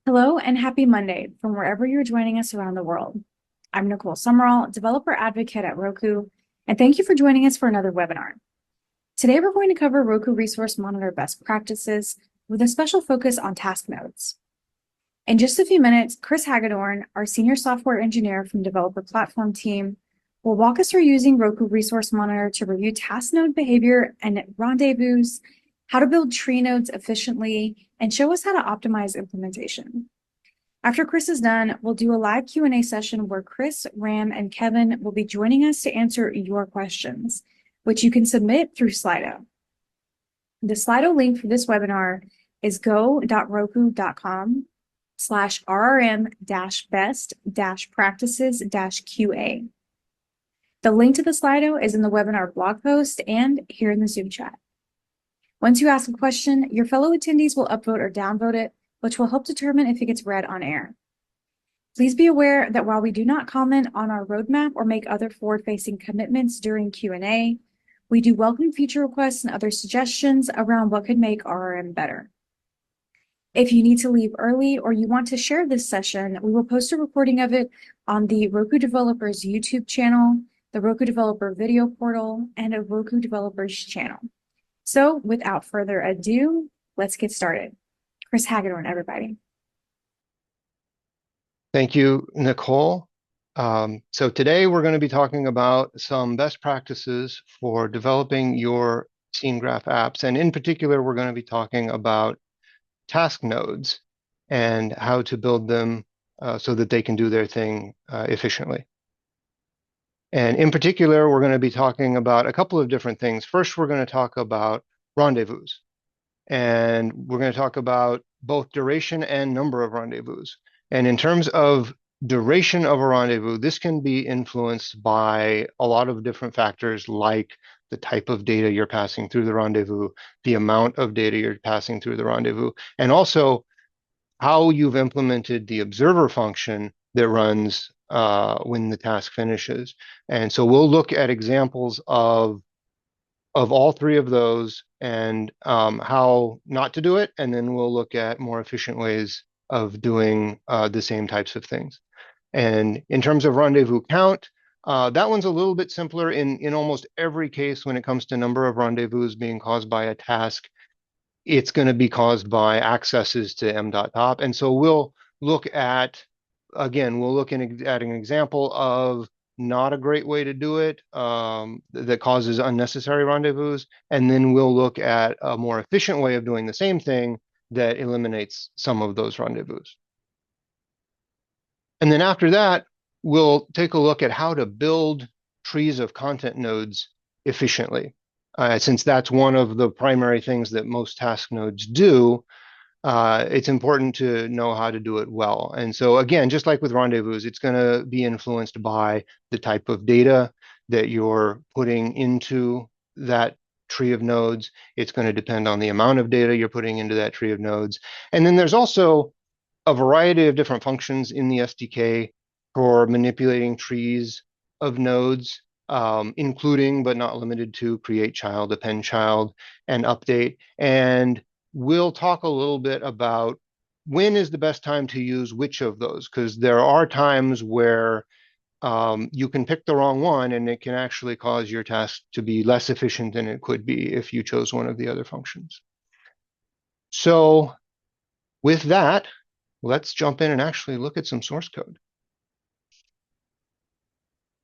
Hello and happy Monday from wherever you're joining us around the world. I'm Nicole Summerall, developer advocate at Roku, and thank you for joining us for another webinar. Today, we're going to cover Roku Resource Monitor best practices with a special focus on task nodes. In just a few minutes, Chris Hagedorn, our senior software engineer from developer platform team, will walk us through using Roku Resource Monitor to review task node behavior and rendezvous, how to build tree nodes efficiently, and show us how to optimize implementation. After Chris is done, we'll do a live Q&A session where Chris, Ram, and Kevin will be joining us to answer your questions, which you can submit through Slido. The Slido link for this webinar is go.roku.com/rm-best-practices-QA. The link to the Slido is in the webinar blog post and here in the Zoom chat. Once you ask a question, your fellow attendees will upvote or downvote it, which will help determine if it gets read on air. Please be aware that while we do not comment on our roadmap or make other forward-facing commitments during Q&A, we do welcome feature requests and other suggestions around what could make RRM better. If you need to leave early or you want to share this session, we will post a recording of it on the Roku Developers YouTube channel, the Roku Developer video portal, and a Roku Developers channel. So without further ado, let's get started. Chris Hagedorn, everybody. Thank you, Nicole. So today we're going to be talking about some best practices for developing your scene graph apps. And in particular, we're going to be talking about task nodes and how to build them so that they can do their thing efficiently. And in particular, we're going to be talking about a couple of different things. First, we're going to talk about rendezvous. And we're going to talk about both duration and number of rendezvous. And in terms of duration of a rendezvous, this can be influenced by a lot of different factors like the type of data you're passing through the rendezvous, the amount of data you're passing through the rendezvous, and also how you've implemented the observer function that runs when the task finishes. And so we'll look at examples of all three of those and how not to do it. And then we'll look at more efficient ways of doing the same types of things. And in terms of rendezvous count, that one's a little bit simpler in almost every case when it comes to number of rendezvous being caused by a task. It's going to be caused by accesses to m.top. And so we'll look at, again, we'll look at an example of not a great way to do it that causes unnecessary rendezvous. And then we'll look at a more efficient way of doing the same thing that eliminates some of those rendezvous. And then after that, we'll take a look at how to build trees of content nodes efficiently. Since that's one of the primary things that most task nodes do, it's important to know how to do it well. And so again, just like with rendezvous, it's going to be influenced by the type of data that you're putting into that tree of nodes. It's going to depend on the amount of data you're putting into that tree of nodes. And then there's also a variety of different functions in the SDK for manipulating trees of nodes, including but not limited to create child, append child, and update. And we'll talk a little bit about when is the best time to use which of those, because there are times where you can pick the wrong one and it can actually cause your task to be less efficient than it could be if you chose one of the other functions. So with that, let's jump in and actually look at some source code.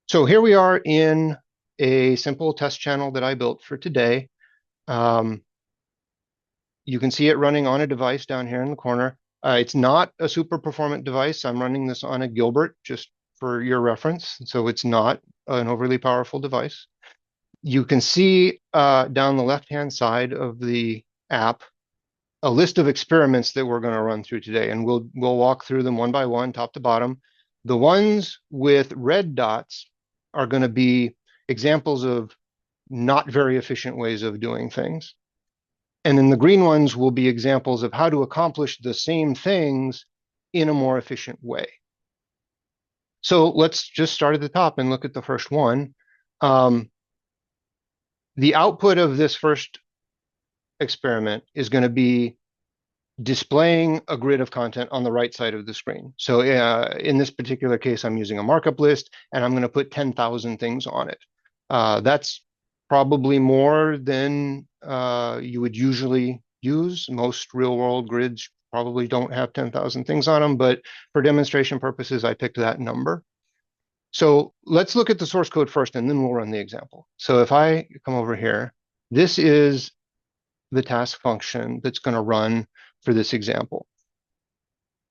So here we are in a simple test channel that I built for today. You can see it running on a device down here in the corner. It's not a super performant device. I'm running this on a Gilbert just for your reference. So it's not an overly powerful device. You can see down the left-hand side of the app a list of experiments that we're going to run through today, and we'll walk through them one by one, top to bottom. The ones with red dots are going to be examples of not very efficient ways of doing things. And then the green ones will be examples of how to accomplish the same things in a more efficient way. So let's just start at the top and look at the first one. The output of this first experiment is going to be displaying a grid of content on the right side of the screen. So in this particular case, I'm using a markup list, and I'm going to put 10,000 things on it. That's probably more than you would usually use. Most real-world grids probably don't have 10,000 things on them, but for demonstration purposes, I picked that number. So let's look at the source code first, and then we'll run the example. So if I come over here, this is the task function that's going to run for this example.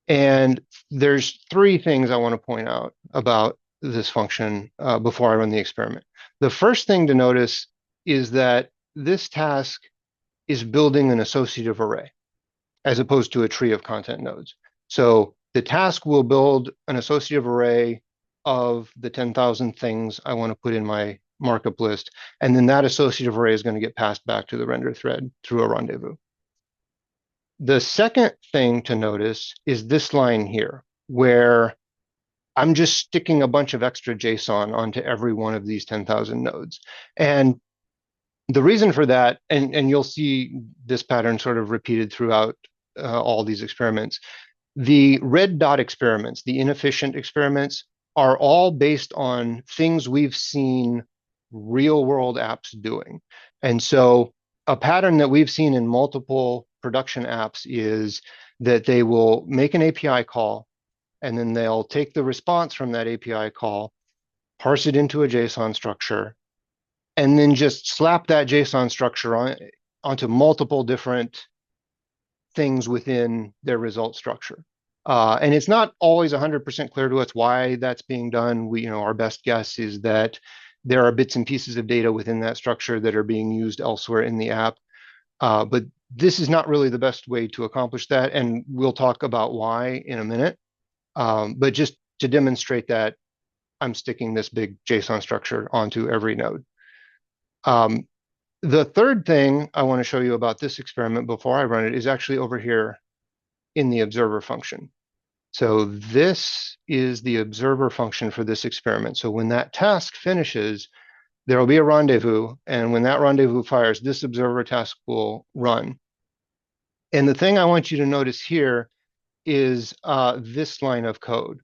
And there's three things I want to point out about this function before I run the experiment. The first thing to notice is that this task is building an associative array as opposed to a tree of content nodes. So the task will build an associative array of the 10,000 things I want to put in my markup list. And then that associative array is going to get passed back to the render thread through a rendezvous. The second thing to notice is this line here, where I'm just sticking a bunch of extra JSON onto every one of these 10,000 nodes. And the reason for that, and you'll see this pattern sort of repeated throughout all these experiments, the red dot experiments, the inefficient experiments, are all based on things we've seen real world apps doing. And so a pattern that we've seen in multiple production apps is that they will make an API call, and then they'll take the response from that API call, parse it into a JSON structure, and then just slap that JSON structure onto multiple different things within their result structure. And it's not always 100% clear to us why that's being done. Our best guess is that there are bits and pieces of data within that structure that are being used elsewhere in the app. But this is not really the best way to accomplish that, and we'll talk about why in a minute. But just to demonstrate that, I'm sticking this big JSON structure onto every node. The third thing I want to show you about this experiment before I run it is actually over here in the observer function. So this is the observer function for this experiment. So when that task finishes, there will be a rendezvous, and when that rendezvous fires, this observer task will run. And the thing I want you to notice here is this line of code,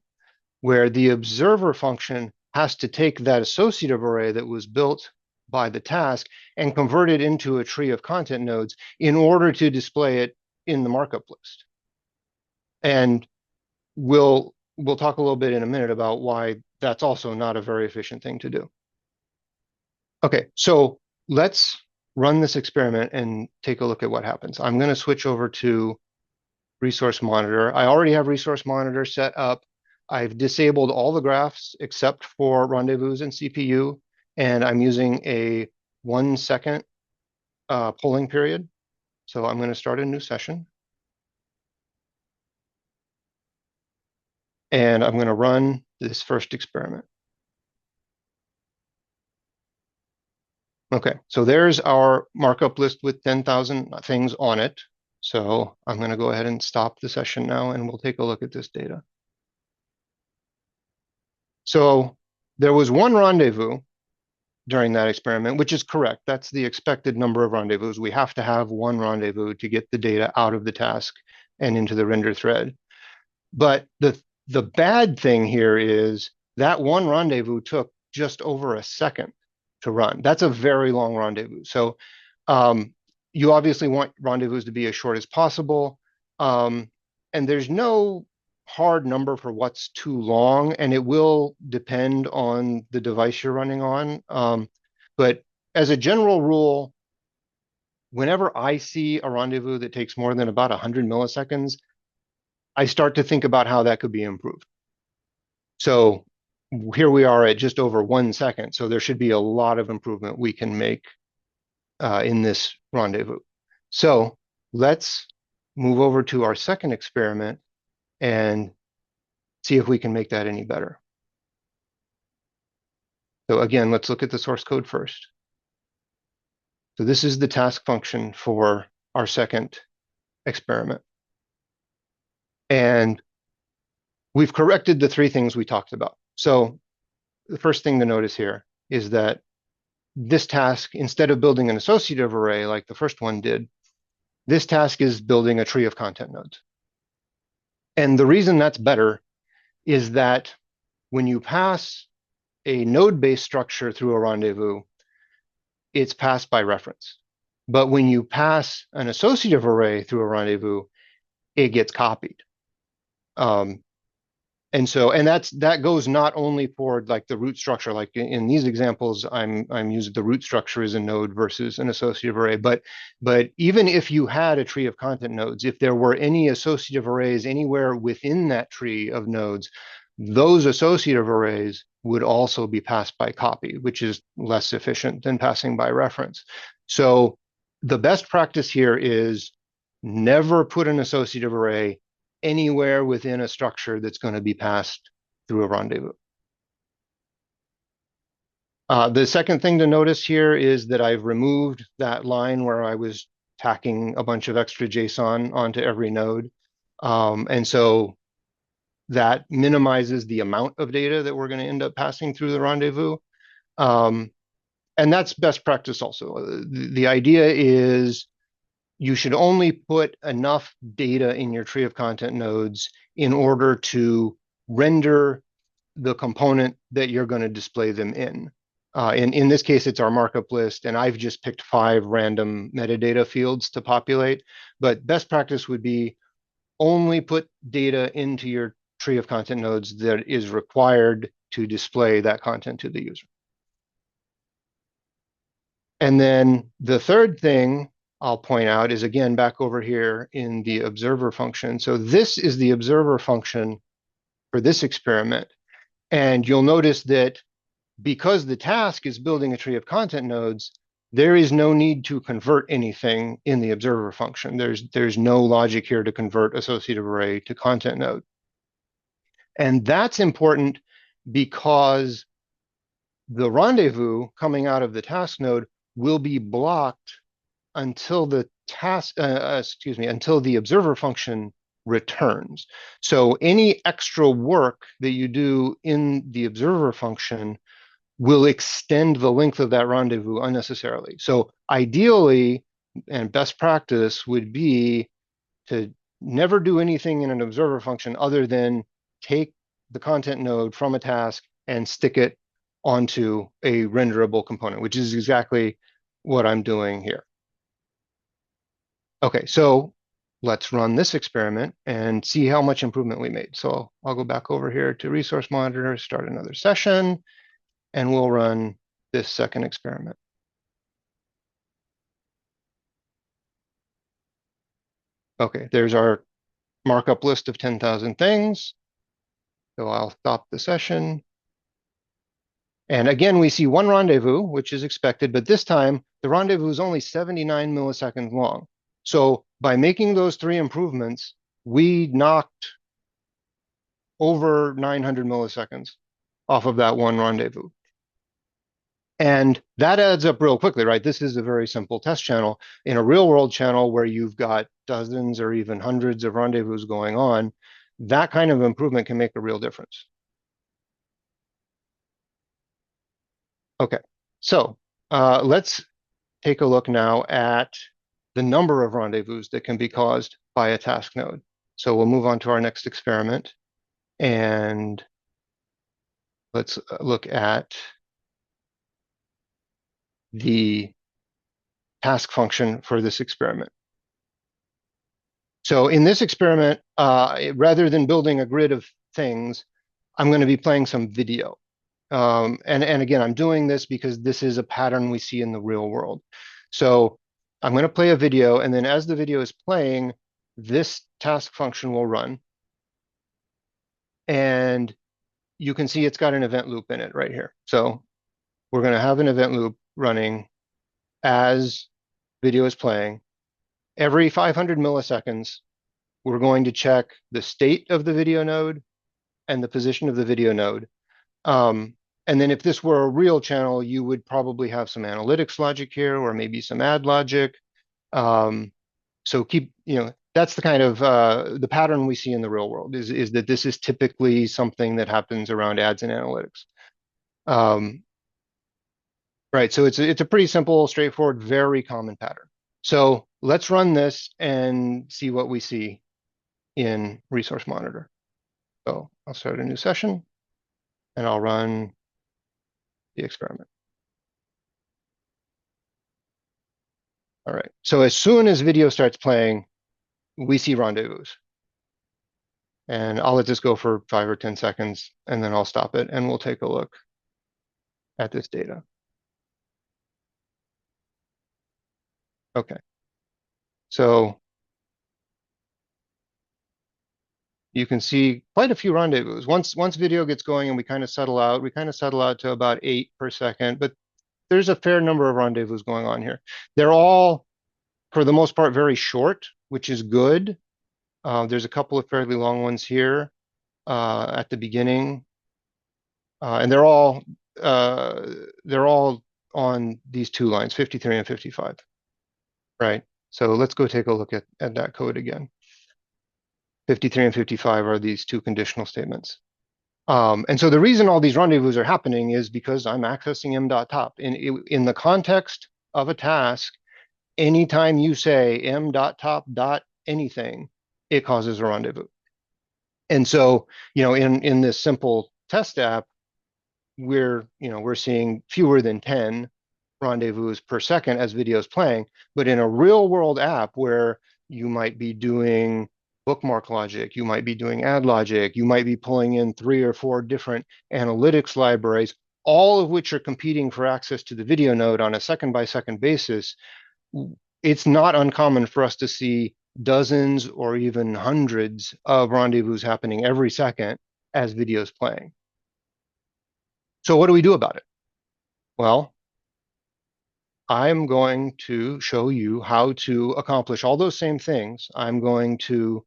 where the observer function has to take that associative array that was built by the task and convert it into a tree of content nodes in order to display it in the markup list. And we'll talk a little bit in a minute about why that's also not a very efficient thing to do. Okay, so let's run this experiment and take a look at what happens. I'm going to switch over to Resource Monitor. I already have Resource Monitor set up. I've disabled all the graphs except for rendezvous and CPU, and I'm using a 1 second polling period. So I'm going to start a new session. And I'm going to run this first experiment. Okay, so there's our markup list with 10,000 things on it. So I'm going to go ahead and stop the session now, and we'll take a look at this data. So there was one rendezvous during that experiment, which is correct. That's the expected number of rendezvous. We have to have one rendezvous to get the data out of the task and into the render thread. But the bad thing here is that one rendezvous took just over a second to run. That's a very long rendezvous. So you obviously want rendezvous to be as short as possible. And there's no hard number for what's too long, and it will depend on the device you're running on. But as a general rule, whenever I see a rendezvous that takes more than about 100 milliseconds, I start to think about how that could be improved. So here we are at just over 1 second. So there should be a lot of improvement we can make in this rendezvous. So let's move over to our second experiment and see if we can make that any better. So again, let's look at the source code first. So this is the task function for our second experiment. And we've corrected the three things we talked about. So the first thing to notice here is that this task, instead of building an associative array like the first one did, This task is building a tree of content nodes. And the reason that's better is that when you pass a node-based structure through a rendezvous, it's passed by reference. But when you pass an associative array through a rendezvous, it gets copied. Um, and that goes not only for like the root structure, like in these examples, I'm using the root structure as a node versus an associative array. But even if you had a tree of content nodes, if there were any associative arrays anywhere within that tree of nodes, those associative arrays would also be passed by copy, which is less efficient than passing by reference. So the best practice here is never put an associative array anywhere within a structure that's going to be passed through a rendezvous. The second thing to notice here is that I've removed that line where I was tacking a bunch of extra JSON onto every node. And so that minimizes the amount of data that we're going to end up passing through the rendezvous. And that's best practice also. The idea is you should only put enough data in your tree of content nodes in order to render the component that you're going to display them in. In this case, it's our markup list, and I've just picked 5 random metadata fields to populate. But best practice would be only put data into your tree of content nodes that is required to display that content to the user. And then the third thing I'll point out is, again, back over here in the observer function. So this is the observer function for this experiment. And you'll notice that because the task is building a tree of content nodes, there is no need to convert anything in the observer function. There's no logic here to convert associative array to content node. And that's important because the rendezvous coming out of the task node will be blocked until the until the observer function returns. So any extra work that you do in the observer function will extend the length of that rendezvous unnecessarily. So ideally, and best practice would be to never do anything in an observer function other than take the content node from a task and stick it onto a renderable component, which is exactly what I'm doing here. Okay, so let's run this experiment and see how much improvement we made. So I'll go back over here to Resource Monitor, start another session, and we'll run this second experiment. Okay, there's our markup list of 10,000 things. So I'll stop the session. And again, we see one rendezvous, which is expected, but this time the rendezvous is only 79 milliseconds long. So by making those 3 improvements, we knocked over 900 milliseconds off of that one rendezvous. And that adds up real quickly, right? This is a very simple test channel. In a real world channel where you've got dozens or even hundreds of rendezvous going on, that kind of improvement can make a real difference. Okay, so let's take a look now at the number of rendezvous that can be caused by a task node. So we'll move on to our next experiment, and let's look at the task function for this experiment. So in this experiment, rather than building a grid of things, I'm going to be playing some video. And again, I'm doing this because this is a pattern we see in the real world. So I'm going to play a video, and then as the video is playing, this task function will run. And you can see it's got an event loop in it right here. So we're going to have an event loop running as video is playing. Every 500 milliseconds, we're going to check the state of the video node and the position of the video node. And then if this were a real channel, you would probably have some analytics logic here, or maybe some ad logic. So keep, that's the kind of the pattern we see in the real world is that this is typically something that happens around ads and analytics. Right, so it's a pretty simple, straightforward, very common pattern. So let's run this and see what we see in Resource Monitor. So I'll start a new session and I'll run the experiment. All right, so as soon as video starts playing, we see rendezvous. And I'll let this go for 5 or 10 seconds, and then I'll stop it, and we'll take a look at this data. Okay, so you can see quite a few rendezvous. Once video gets going and we kind of settle out to about 8 per second, but there's a fair number of rendezvous going on here. They're all, for the most part, very short, which is good. There's a couple of fairly long ones here at the beginning, and they're all on these two lines, 53 and 55. Right. So let's go take a look at that code again. 53 and 55 are these two conditional statements. And so the reason all these rendezvous are happening is because I'm accessing m.top. In the context of a task, anytime you say m.top.anything, it causes a rendezvous. And so, in this simple test app, we're seeing fewer than 10 rendezvous per second as video is playing. But in a real world app where you might be doing bookmark logic, you might be doing ad logic, you might be pulling in 3 or 4 different analytics libraries, all of which are competing for access to the video node on a second by second basis, it's not uncommon for us to see dozens or even hundreds of rendezvous happening every second as video is playing. So what do we do about it? Well, I'm going to show you how to accomplish all those same things. I'm going to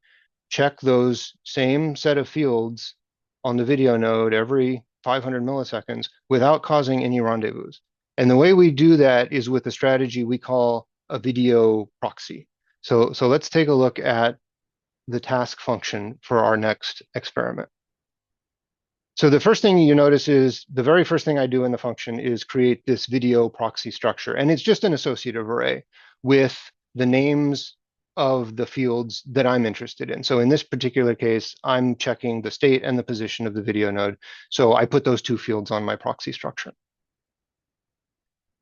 check those same set of fields on the video node every 500 milliseconds without causing any rendezvous. And the way we do that is with a strategy we call a video proxy. So let's take a look at the task function for our next experiment. So the first thing you notice is the very first thing I do in the function is create this video proxy structure. And it's just an associative array with the names of the fields that I'm interested in. So in this particular case, I'm checking the state and the position of the video node. So I put those 2 fields on my proxy structure.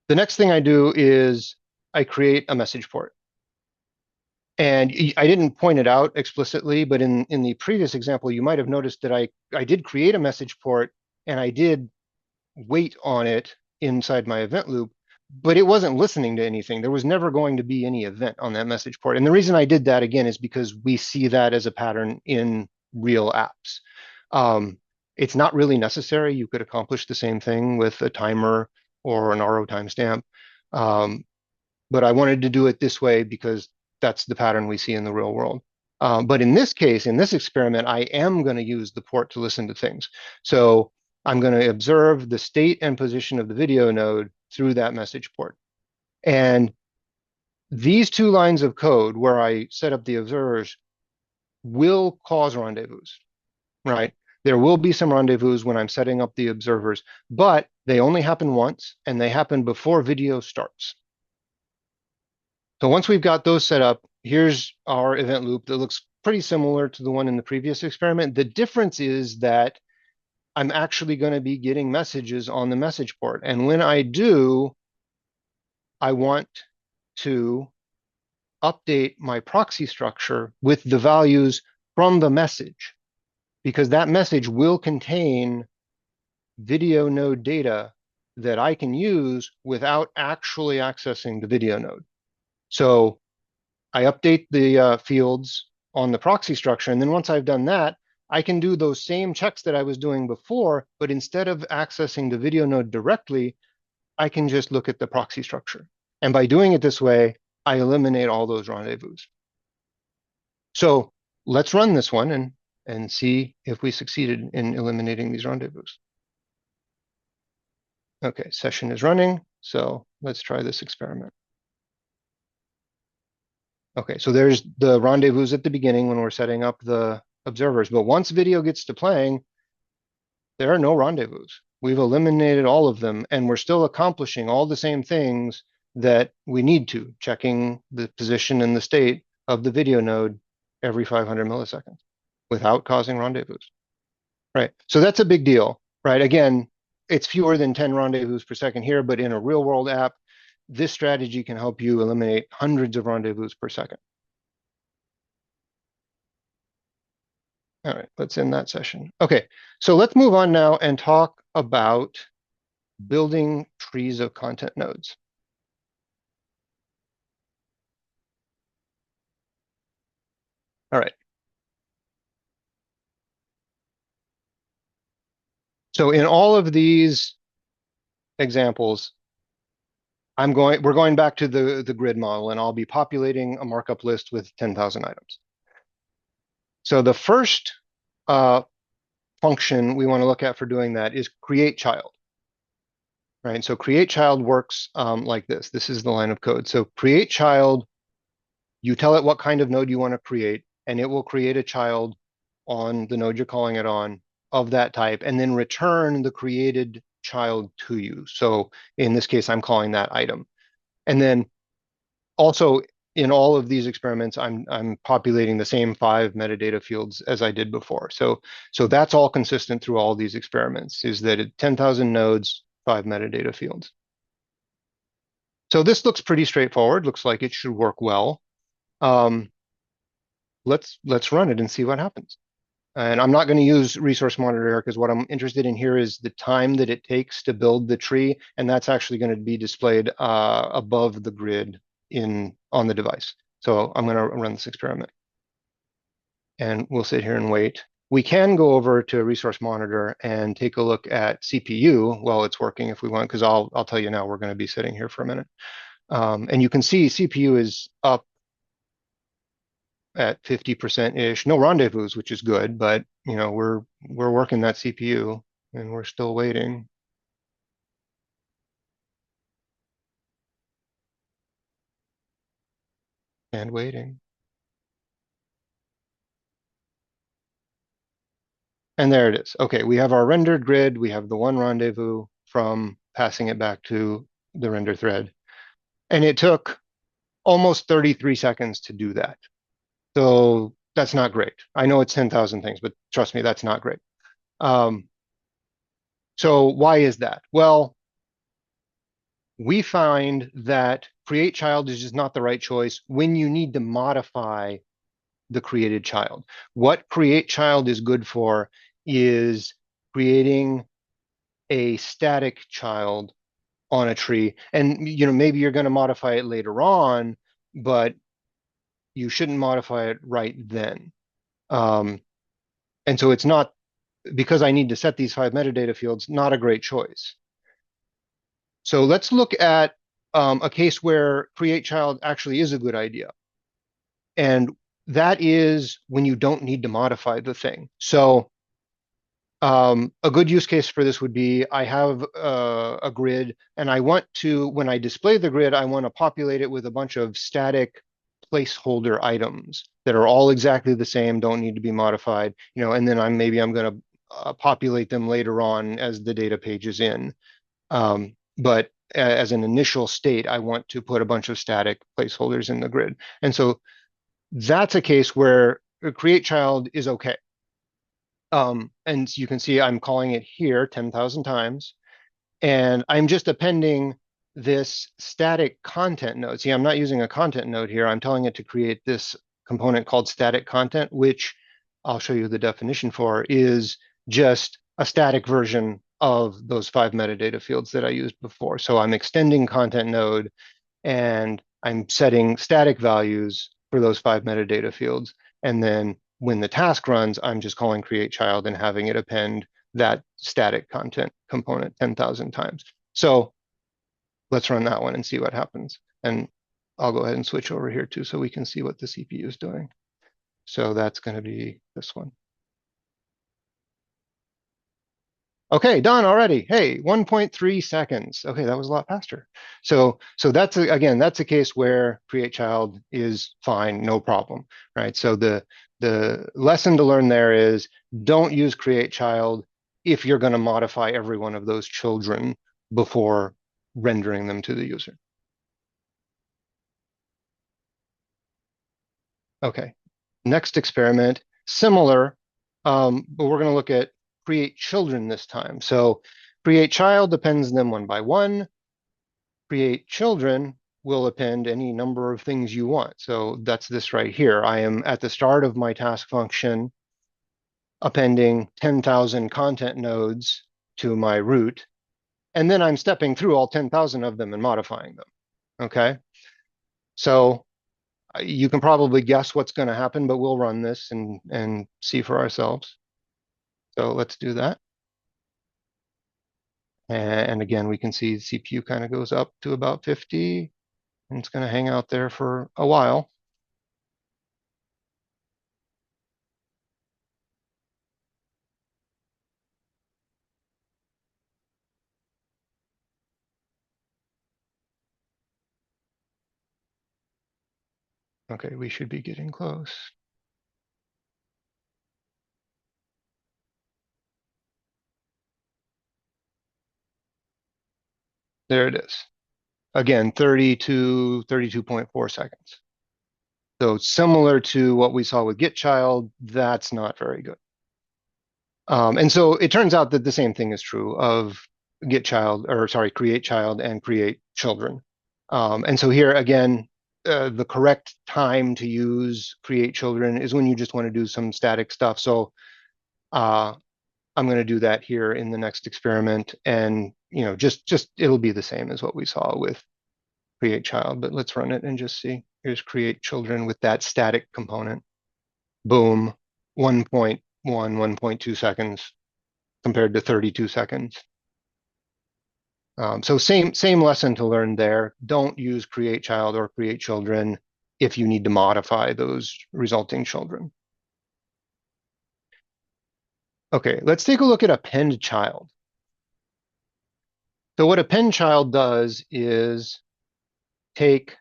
The next thing I do is I create a message port. And I didn't point it out explicitly, but in the previous example, you might have noticed that I did create a message port and I did wait on it inside my event loop, but it wasn't listening to anything. There was never going to be any event on that message port. And the reason I did that, again, is because we see that as a pattern in real apps. It's not really necessary. You could accomplish the same thing with a timer or an RO timestamp. But I wanted to do it this way because that's the pattern we see in the real world. But in this case, in this experiment, I am going to use the port to listen to things. So I'm going to observe the state and position of the video node through that message port. And these 2 lines of code where I set up the observers will cause rendezvous, right? There will be some rendezvous when I'm setting up the observers, but they only happen once and they happen before video starts. So once we've got those set up, here's our event loop that looks pretty similar to the one in the previous experiment. The difference is that I'm actually going to be getting messages on the message port. And when I do, I want to update my proxy structure with the values from the message, because that message will contain video node data that I can use without actually accessing the video node. So I update the fields on the proxy structure. And then once I've done that, I can do those same checks that I was doing before, but instead of accessing the video node directly, I can just look at the proxy structure. And by doing it this way, I eliminate all those rendezvous. So let's run this one and see if we succeeded in eliminating these rendezvous. Okay, session is running. So let's try this experiment. Okay, so there's the rendezvous at the beginning when we're setting up the observers. But once video gets to playing, there are no rendezvous. We've eliminated all of them, and we're still accomplishing all the same things that we need to, checking the position and the state of the video node every 500 milliseconds without causing rendezvous. Right. So that's a big deal, right? Again, it's fewer than 10 rendezvous per second here, but in a real world app, this strategy can help you eliminate hundreds of rendezvous per second. All right, let's end that session. Okay, so let's move on now and talk about building trees of content nodes. All right. So in all of these examples, we're going back to the grid model, and I'll be populating a markup list with 10,000 items. So the first function we want to look at for doing that is create child. Right. So create child works like this. This is the line of code. So create child, you tell it what kind of node you want to create, and it will create a child on the node you're calling it on of that type, and then return the created child to you. So in this case, I'm calling that item. And then also in all of these experiments, I'm populating the same 5 metadata fields as I did before. So that's all consistent through all these experiments, is that at 10,000 nodes, 5 metadata fields. So this looks pretty straightforward. Looks like it should work well. Let's run it and see what happens. And I'm not going to use resource monitor because what I'm interested in here is the time that it takes to build the tree, and that's actually going to be displayed above the grid on the device. So I'm going to run this experiment, and we'll sit here and wait. We can go over to resource monitor and take a look at CPU while it's working if we want, because I'll tell you now we're going to be sitting here for a minute. And you can see CPU is up at 50%-ish. No rendezvous, which is good, but we're working that CPU and we're still waiting. And waiting. And there it is. Okay, we have our rendered grid. We have the one rendezvous from passing it back to the render thread. And it took almost 33 seconds to do that. So that's not great. I know it's 10,000 things, but trust me, that's not great. So why is that? Well, we find that create child is just not the right choice when you need to modify the created child. What create child is good for is creating a static child on a tree. And maybe you're going to modify it later on, but you shouldn't modify it right then. And so it's not, because I need to set these 5 metadata fields, not a great choice. So let's look at a case where create child actually is a good idea. And that is when you don't need to modify the thing. So a good use case for this would be, I have a grid and I want to, when I display the grid, I want to populate it with a bunch of static placeholder items that are all exactly the same, don't need to be modified, and then I'm going to populate them later on as the data page is in. But as an initial state, I want to put a bunch of static placeholders in the grid. And so that's a case where create child is okay. And you can see I'm calling it here 10,000 times, and I'm just appending this static content node. See, I'm not using a content node here. I'm telling it to create this component called static content, which I'll show you the definition for, is just a static version of those 5 metadata fields that I used before. So I'm extending content node and I'm setting static values for those 5 metadata fields. And then when the task runs, I'm just calling create child and having it append that static content component 10,000 times. So let's run that one and see what happens. And I'll go ahead and switch over here too, so we can see what the CPU is doing. So that's going to be this one. Okay, done already. Hey, 1.3 seconds. Okay, that was a lot faster. So that's again, that's a case where create child is fine, no problem, right? So the lesson to learn there is, don't use create child if you're going to modify every one of those children before rendering them to the user. Okay, next experiment, similar, but we're going to look at create children this time. So create child appends them one by one. Create children will append any number of things you want. So that's this right here. I am at the start of my task function appending 10,000 content nodes to my root, and then I'm stepping through all 10,000 of them and modifying them. Okay, so you can probably guess what's going to happen, but we'll run this and see for ourselves. So let's do that. And again, we can see the CPU kind of goes up to about 50, and it's going to hang out there for a while. Okay, we should be getting close. There it is. Again, 30 to 32.4 seconds. So similar to what we saw with get child, that's not very good. And so it turns out that the same thing is true of get child, or sorry, create child and create children. And so here again, the correct time to use create children is when you just want to do some static stuff. So I'm going to do that here in the next experiment, and just it'll be the same as what we saw with create child, but let's run it and just see. Here's create children with that static component. Boom, 1.1, 1.2 seconds compared to 32 seconds. So same lesson to learn there. Don't use create child or create children if you need to modify those resulting children. Okay, let's take a look at append child. So what append child does is take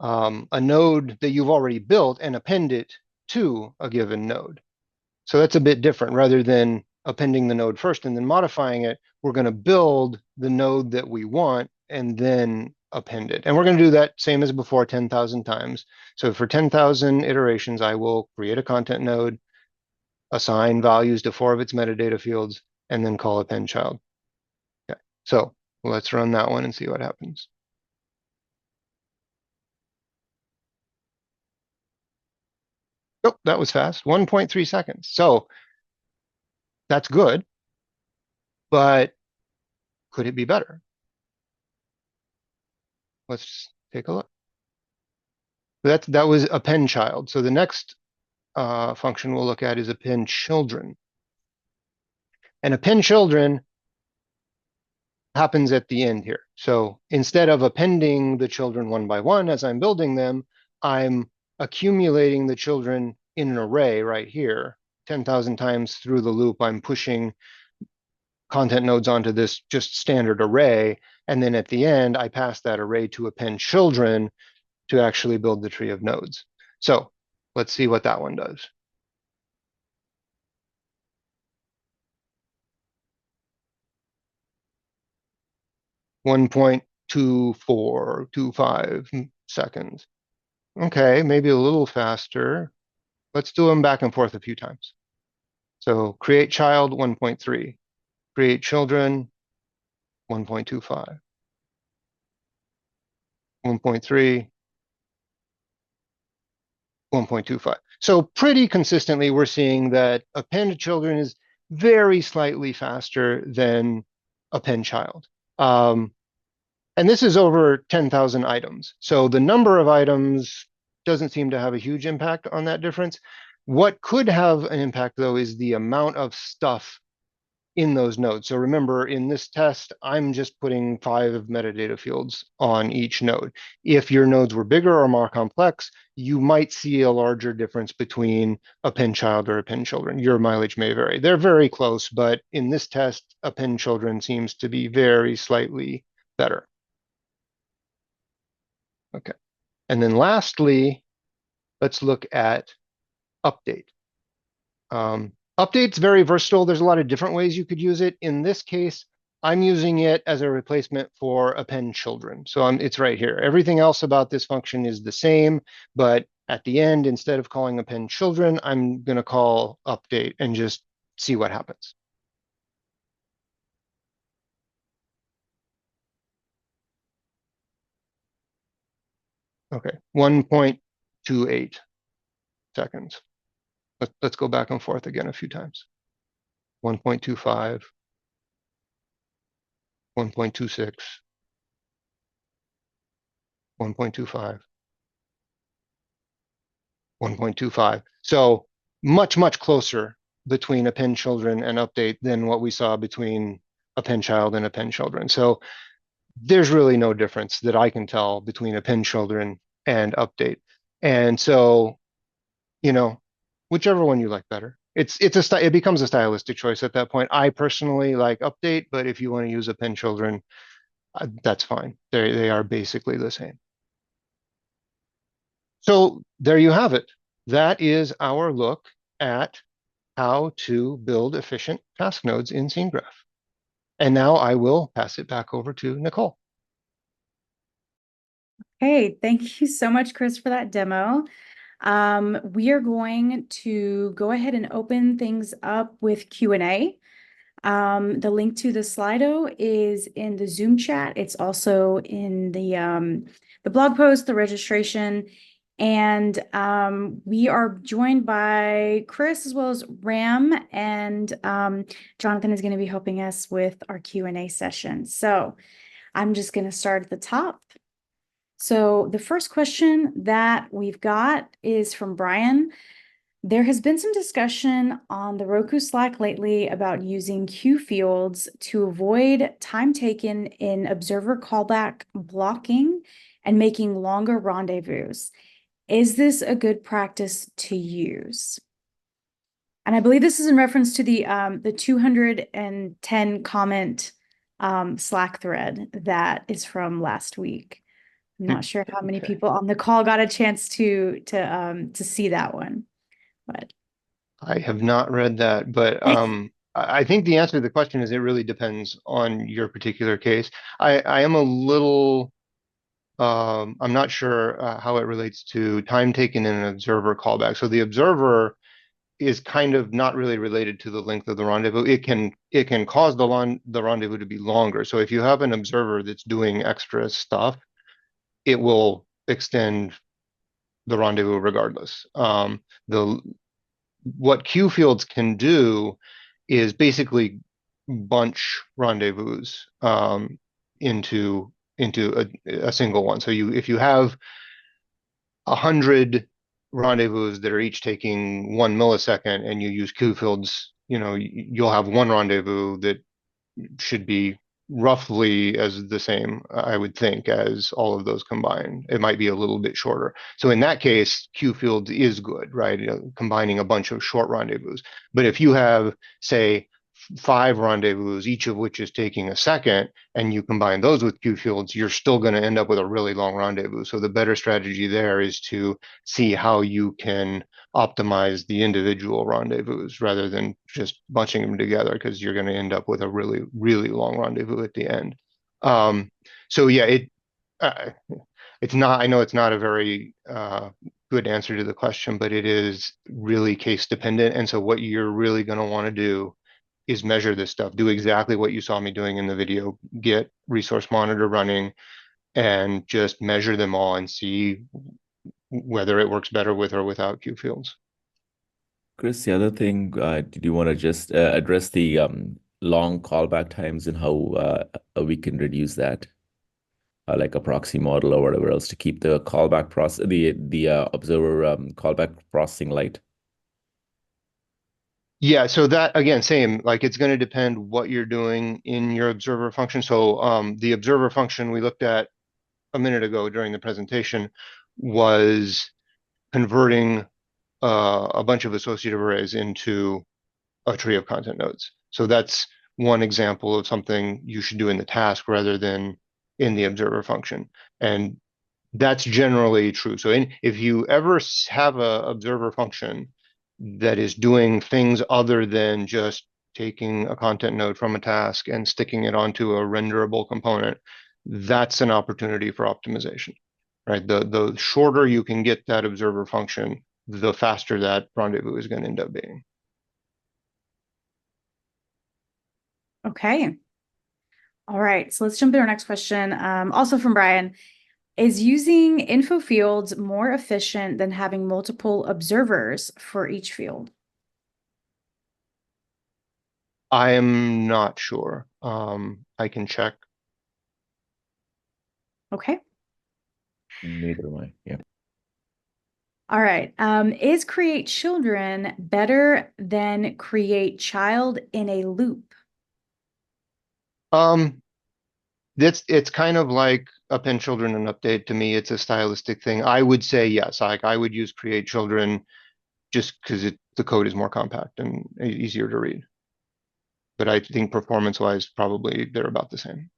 a node that you've already built and append it to a given node. So that's a bit different. Rather than appending the node first and then modifying it, we're going to build the node that we want and then append it. And we're going to do that same as before 10,000 times. So for 10,000 iterations, I will create a content node, assign values to 4 of its metadata fields, and then call append child. Okay. So let's run that one and see what happens. Oh, that was fast, 1.3 seconds. So that's good, but could it be better? Let's take a look. That was append child. So the next function we'll look at is append children. And append children happens at the end here. So instead of appending the children one by one as I'm building them, I'm accumulating the children in an array right here. 10,000 times through the loop, I'm pushing content nodes onto this just standard array. And then at the end, I pass that array to append children to actually build the tree of nodes. So let's see what that one does. One 1.2425 seconds. Okay, maybe a little faster. Let's do them back and forth a few times. So create child 1.3, create children 1.25, 1.3, 1.25. So pretty consistently, we're seeing that append children is very slightly faster than append child. And this is over 10,000 items. So the number of items doesn't seem to have a huge impact on that difference. What could have an impact, though, is the amount of stuff in those nodes. So remember, in this test, I'm just putting 5 metadata fields on each node. If your nodes were bigger or more complex, you might see a larger difference between append child or append children. Your mileage may vary. They're very close, but in this test, append children seems to be very slightly better. Okay. And then lastly, let's look at update. Update's very versatile. There's a lot of different ways you could use it. In this case, I'm using it as a replacement for append children. So it's right here. Everything else about this function is the same, but at the end, instead of calling append children, I'm going to call update and just see what happens. Okay, 1.28 seconds. Let's go back and forth again a few times. 1.25, 1.26, 1.25, 1.25. So much, much closer between append children and update than what we saw between append child and append children. So there's really no difference that I can tell between append children and update. And so, you know, whichever one you like better. It becomes a stylistic choice at that point. I personally like update, but if you want to use append children, that's fine. They are basically the same. So there you have it. That is our look at how to build efficient task nodes in SceneGraph. And now I will pass it back over to Nicole. Hey, thank you so much, Chris, for that demo. We are going to go ahead and open things up with Q&A. The link to the Slido is in the Zoom chat. It's also in the blog post, the registration, and we are joined by Chris as well as Ram, and Jonathan is going to be helping us with our Q&A session. So I'm just going to start at the top. So the first question that we've got is from Brian. There has been some discussion on the Roku Slack lately about using queue fields to avoid time taken in observer callback blocking and making longer rendezvous. Is this a good practice to use? And I believe this is in reference to the 210 comment Slack thread that is from last week. I'm not sure how many people on the call got a chance to see that one, but I have not read that, but I think the answer to the question is it really depends on your particular case. I am a little, I'm not sure how it relates to time taken in an observer callback. So the observer is kind of not really related to the length of the rendezvous. It can cause the rendezvous to be longer. So if you have an observer that's doing extra stuff, it will extend the rendezvous regardless. The What queue fields can do is basically bunch rendezvous into a single one. So if you have 100 rendezvous that are each taking 1 millisecond and you use queue fields, you'll have one rendezvous that should be roughly as the same, I would think, as all of those combined. It might be a little bit shorter. So in that case, queue fields is good, right? Combining a bunch of short rendezvous. But if you have, say, 5 rendezvous, each of which is taking a second, and you combine those with queue fields, you're still going to end up with a really long rendezvous. So the better strategy there is to see how you can optimize the individual rendezvous rather than just bunching them together, because you're going to end up with a really, really long rendezvous at the end. So yeah, it's not, I know it's not a very good answer to the question, but it is really case dependent. And so what you're really going to want to do is measure this stuff. Do exactly what you saw me doing in the video. Get Resource Monitor running and just measure them all and see whether it works better with or without queue fields. Chris, the other thing, did you want to just address the long callback times and how we can reduce that, like a proxy model or whatever else, to keep the callback process, the observer callback processing light? Yeah, so that again, same, like it's going to depend what you're doing in your observer function. So the observer function we looked at a minute ago during the presentation was converting a bunch of associative arrays into a tree of content nodes. So that's one example of something you should do in the task rather than in the observer function. And that's generally true. So if you ever have a observer function that is doing things other than just taking a content node from a task and sticking it onto a renderable component, that's an opportunity for optimization, right? The shorter you can get that observer function, the faster that rendezvous is going to end up being. Okay. All right. So let's jump into our next question. Also from Brian. Is using info fields more efficient than having multiple observers for each field? I am not sure. I can check. Okay. Neither am I. Yeah. All right. Is create children better than create child in a loop? Um, it's kind of like append children and update. To me, it's a stylistic thing. I would say yes. I would use create children just because the code is more compact and easier to read. But I think performance-wise, probably they're about the same.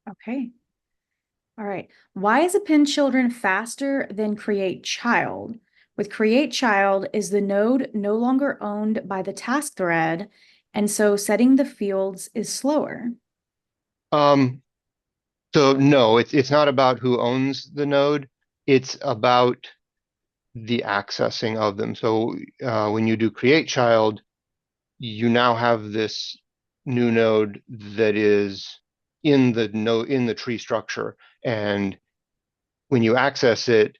Okay. All right. Why is append children faster than create child? With create child, is the node no longer owned by the task thread, and so setting the fields is slower? Um, so no, it's not about who owns the node. It's about the accessing of them. So when you do create child, you now have this new node that is in the tree structure. And when you access it,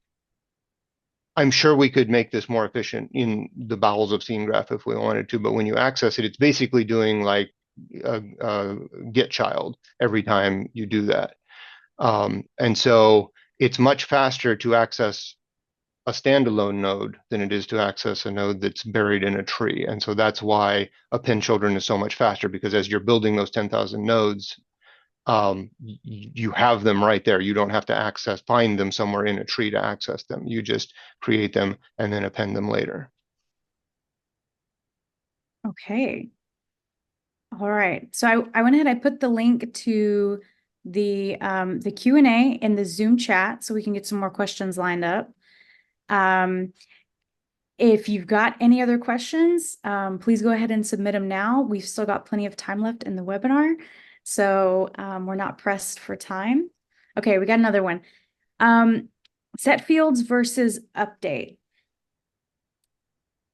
I'm sure we could make this more efficient in the bowels of scene graph if we wanted to, but when you access it, it's basically doing like a get child every time you do that. And so it's much faster to access a standalone node than it is to access a node that's buried in a tree. And so that's why append children is so much faster, because as you're building those 10,000 nodes, you have them right there. You don't have to find them somewhere in a tree to access them. You just create them and then append them later. Okay. All right. So I went ahead, I put the link to the Q&A in the Zoom chat so we can get some more questions lined up. If you've got any other questions, please go ahead and submit them now. We've still got plenty of time left in the webinar, so we're not pressed for time. Okay, we got another one. Set fields versus update.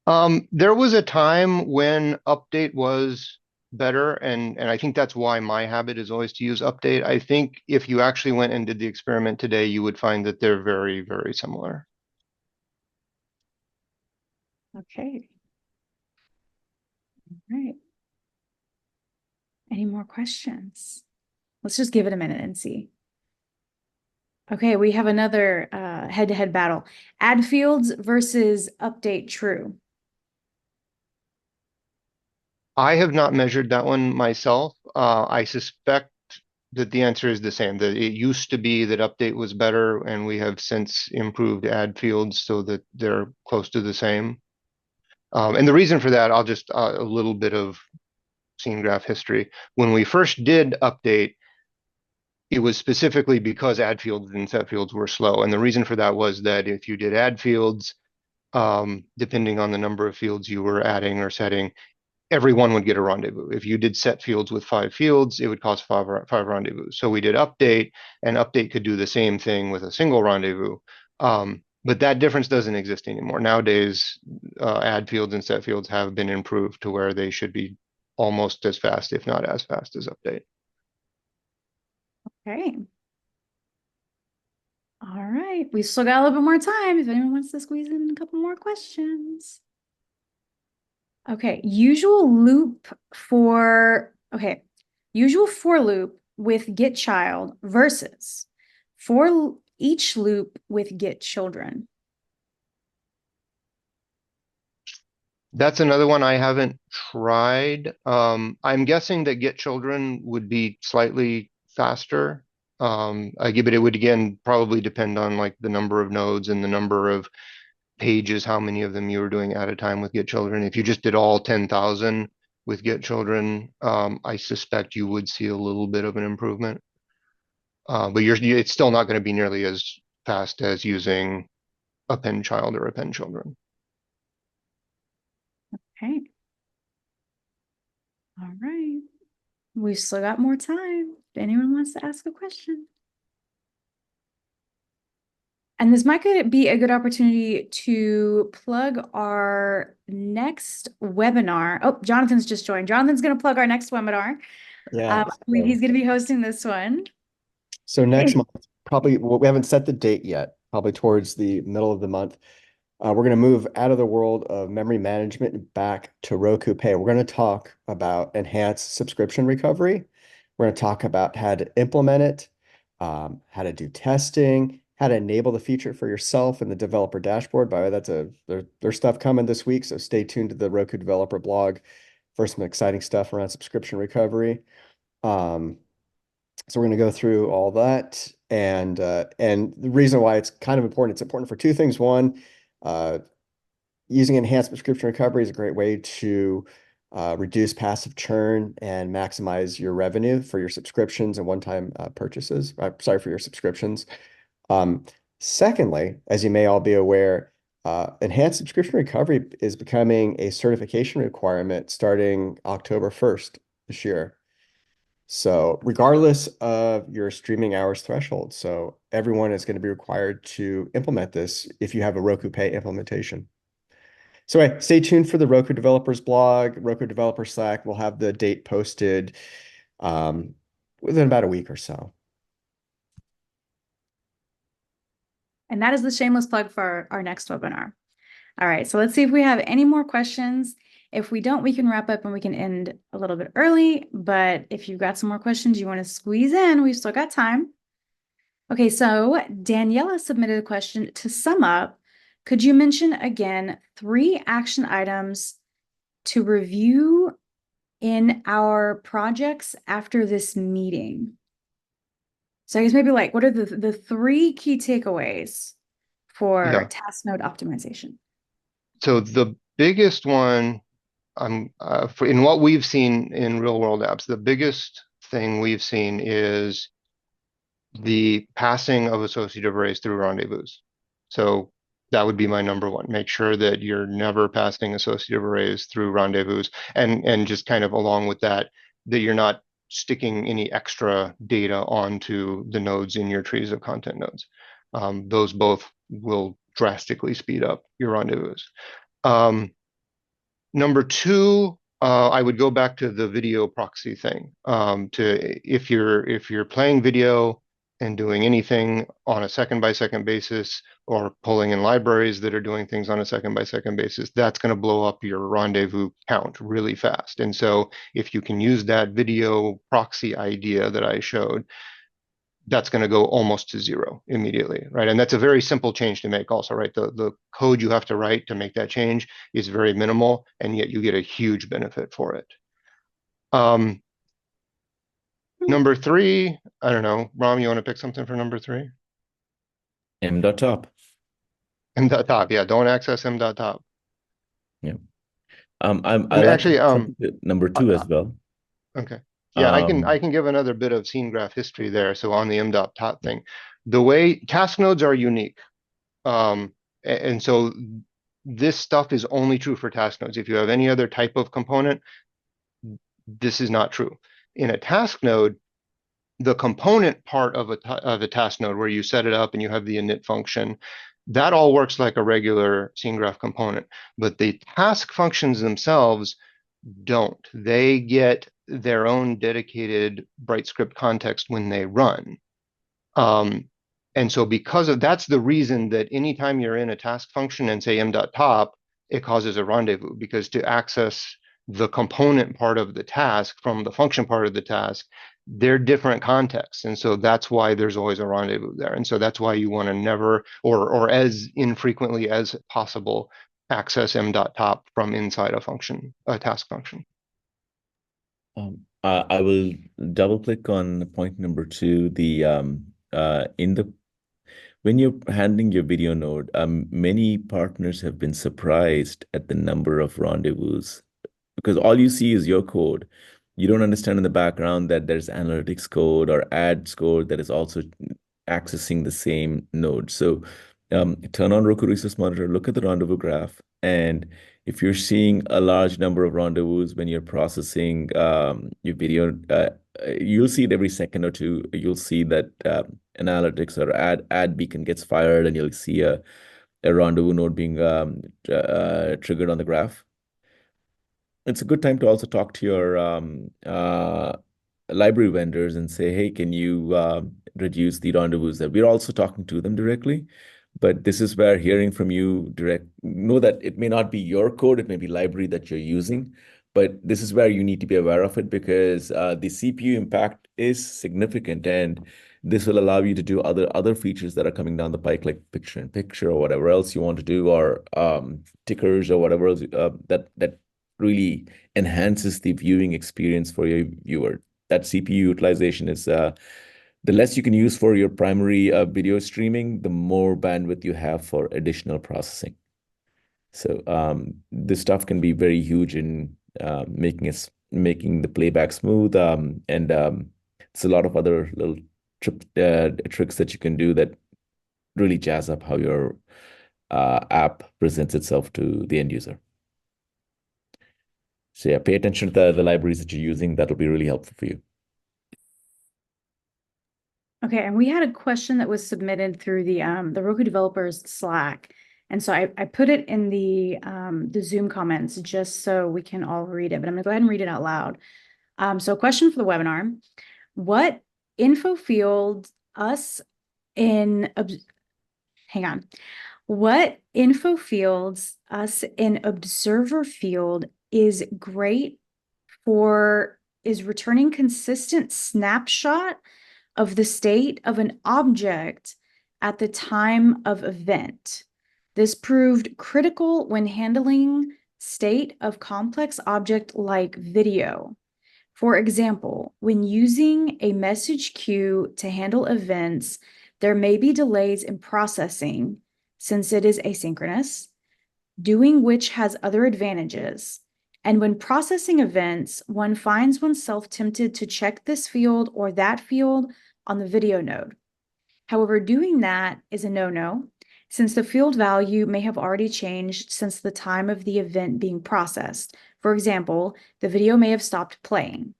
There was a time when update was better, and I think that's why my habit is always to use update. I think if you actually went and did the experiment today, you would find that they're very, very similar. Okay. All right. Any more questions? Let's just give it a minute and see. Okay, we have another head-to-head battle. Add fields versus update true. I have not measured that one myself. I suspect that the answer is the same, that it used to be that update was better, and we have since improved add fields so that they're close to the same. And the reason for that, I'll just a little bit of scene graph history. When we first did update, it was specifically because add fields and set fields were slow. And the reason for that was that if you did add fields, depending on the number of fields you were adding or setting, everyone would get a rendezvous. If you did set fields with 5 fields, it would cost five rendezvous. So we did update, and update could do the same thing with a single rendezvous. But that difference doesn't exist anymore. Nowadays, add fields and set fields have been improved to where they should be almost as fast, if not as fast as update. Okay. All right. We've still got a little bit more time if anyone wants to squeeze in a couple more questions. Okay. Usual for loop with get child versus for each loop with get children. That's another one I haven't tried. I'm guessing that get children would be slightly faster. But it would again probably depend on like the number of nodes and the number of pages, how many of them you were doing at a time with get children. If you just did all 10,000 with get children, I suspect you would see a little bit of an improvement. But it's still not going to be nearly as fast as using append child or append children. Okay. All right. We've still got more time if anyone wants to ask a question. And this might be a good opportunity to plug our next webinar. Oh, Jonathan's just joined. Jonathan's going to plug our next webinar. Yeah. I believe he's going to be hosting this one. So next month, probably, well, we haven't set the date yet, probably towards the middle of the month. We're going to move out of the world of memory management and back to Roku Pay. We're going to talk about enhanced subscription recovery. We're going to talk about how to implement it, how to do testing, how to enable the feature for yourself in the developer dashboard. By the way, there's stuff coming this week, so stay tuned to the Roku developer blog for some exciting stuff around subscription recovery. So we're going to go through all that, and the reason why it's kind of important, it's important for two things. One, using enhanced subscription recovery is a great way to reduce passive churn and maximize your revenue for your subscriptions and one-time purchases. Sorry, for your subscriptions. Secondly, as you may all be aware, enhanced subscription recovery is becoming a certification requirement starting October 1st this year. So regardless of your streaming hours threshold, so everyone is going to be required to implement this if you have a Roku Pay implementation. So anyway, stay tuned for the Roku developers blog, Roku developer Slack. We'll have the date posted within about a week or so. And that is the shameless plug for our next webinar. All right, so let's see if we have any more questions. If we don't, we can wrap up and we can end a little bit early. But if you've got some more questions you want to squeeze in, we've still got time. Okay, so Daniela submitted a question. To sum up, could you mention again 3 action items to review in our projects after this meeting? So I guess maybe like, what are the 3 key takeaways for task node optimization? So the biggest one, in what we've seen in real world apps, the biggest thing we've seen is the passing of associative arrays through rendezvous. So that would be my number one. Make sure that you're never passing associative arrays through rendezvous, and just kind of along with that, that you're not sticking any extra data onto the nodes in your trees of content nodes. Those both will drastically speed up your rendezvous. Number 2, I would go back to the video proxy thing. If you're playing video and doing anything on a second-by-second basis, or pulling in libraries that are doing things on a second-by-second basis, that's going to blow up your rendezvous count really fast. And so if you can use that video proxy idea that I showed, that's going to go almost to 0 immediately, right? And that's a very simple change to make also, right? The code you have to write to make that change is very minimal, and yet you get a huge benefit for it. Number 3, I don't know, Ram, you want to pick something for number 3? M.top. M.top, yeah, don't access M.top. Yeah. I like actually, number 2 as well. Okay. Yeah, I can give another bit of scene graph history there. So on the M.top thing, the way task nodes are unique. And so this stuff is only true for task nodes. If you have any other type of component, this is not true. In a task node, the component part of a task node where you set it up and you have the init function, that all works like a regular scene graph component. But the task functions themselves don't. They get their own dedicated Bright script context when they run. And so because of that's the reason that anytime you're in a task function and say M.top, it causes a rendezvous, because to access the component part of the task from the function part of the task, they're different contexts. And so that's why there's always a rendezvous there. And so that's why you want to never, or as infrequently as possible, access M.top from inside a function, a task function. I will double click on point number 2. When you're handling your video node, many partners have been surprised at the number of rendezvous, because all you see is your code. You don't understand in the background that there's analytics code or ads code that is also accessing the same node. So turn on Roku Resource Monitor, look at the rendezvous graph, and if you're seeing a large number of rendezvous when you're processing your video, you'll see it every second or two. You'll see that analytics or ad beacon gets fired, and you'll see a rendezvous node being triggered on the graph. It's a good time to also talk to your library vendors and say, hey, can you reduce the rendezvous that we're also talking to them directly? But this is where hearing from you direct, know that it may not be your code, it may be library that you're using, but this is where you need to be aware of it, because the CPU impact is significant, and this will allow you to do other features that are coming down the pike, like picture in picture or whatever else you want to do, or tickers or whatever else that really enhances the viewing experience for your viewer. That CPU utilization is the less you can use for your primary video streaming, the more bandwidth you have for additional processing. So this stuff can be very huge in making the playback smooth, and it's a lot of other little tricks that you can do that really jazz up how your app presents itself to the end user. So yeah, pay attention to the libraries that you're using. That'll be really helpful for you. Okay, and we had a question that was submitted through the Roku developers Slack, and so I put it in the Zoom comments just so we can all read it. But I'm gonna go ahead and read it out loud. So, question for the webinar: what info field What info fields us in observer field is great for returning consistent snapshot of the state of an object at the time of event. This proved critical when handling state of complex object like video. For example, when using a message queue to handle events, there may be delays in processing since it is asynchronous, doing which has other advantages. And when processing events, one finds oneself tempted to check this field or that field on the video node. However, doing that is a no-no, since the field value may have already changed since the time of the event being processed. For example, the video may have stopped playing.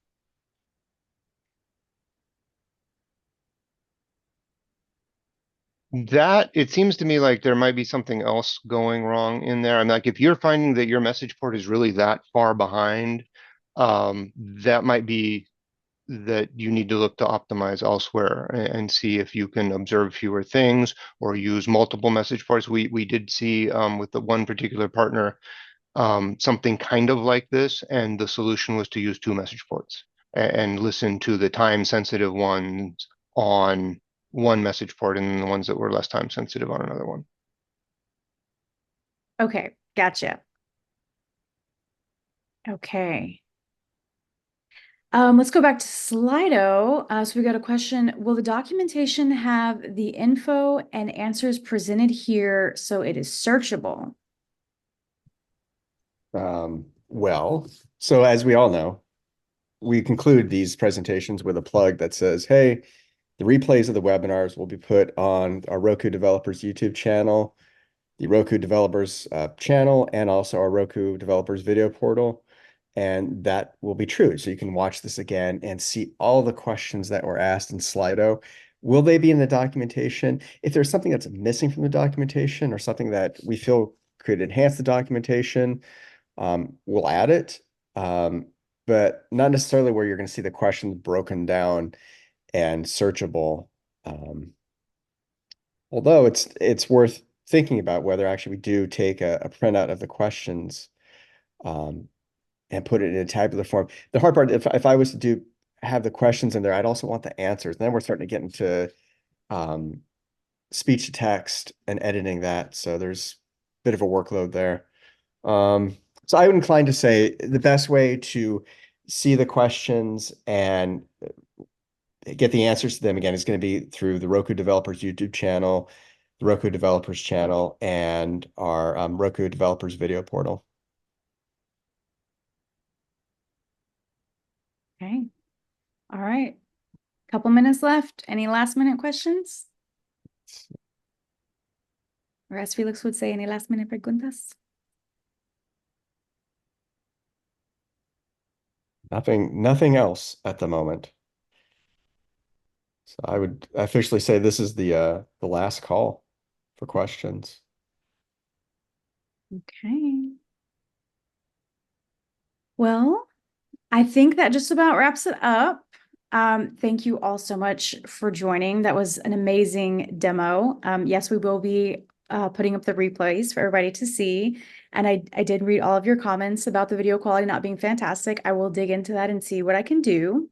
That, it seems to me like there might be something else going wrong in there. I'm like, if you're finding that your message port is really that far behind, that might be that you need to look to optimize elsewhere and see if you can observe fewer things or use multiple message ports. We did see with the one particular partner something kind of like this, and the solution was to use two message ports and listen to the time sensitive ones on one message port and the ones that were less time sensitive on another one. Okay, gotcha. Okay. Let's go back to Slido. So we got a question: will the documentation have the info and answers presented here so it is searchable? Well, so as we all know, we conclude these presentations with a plug that says, hey, the replays of the webinars will be put on our Roku developers YouTube channel, the Roku developers channel, and also our Roku developers video portal. And that will be true. So you can watch this again and see all the questions that were asked in Slido. Will they be in the documentation? If there's something that's missing from the documentation or something that we feel could enhance the documentation, we'll add it, but not necessarily where you're going to see the questions broken down and searchable. Although it's worth thinking about whether actually we do take a printout of the questions and put it in a tabular form. The hard part, if I was to have the questions in there, I'd also want the answers. And then we're starting to get into speech to text and editing that. So there's a bit of a workload there. So I would incline to say the best way to see the questions and get the answers to them again is going to be through the Roku Developers YouTube channel, the Roku Developers channel, and our Roku Developers video portal. Okay. All right. Couple minutes left. Any last minute questions? Or as Felix would say, any last minute preguntas? Nothing else at the moment. So I would officially say this is the last call for questions. Okay. Well, I think that just about wraps it up. Thank you all so much for joining. That was an amazing demo. Yes, we will be putting up the replays for everybody to see. And I did read all of your comments about the video quality not being fantastic. I will dig into that and see what I can do.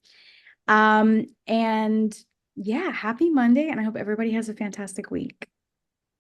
And yeah, happy Monday, and I hope everybody has a fantastic week.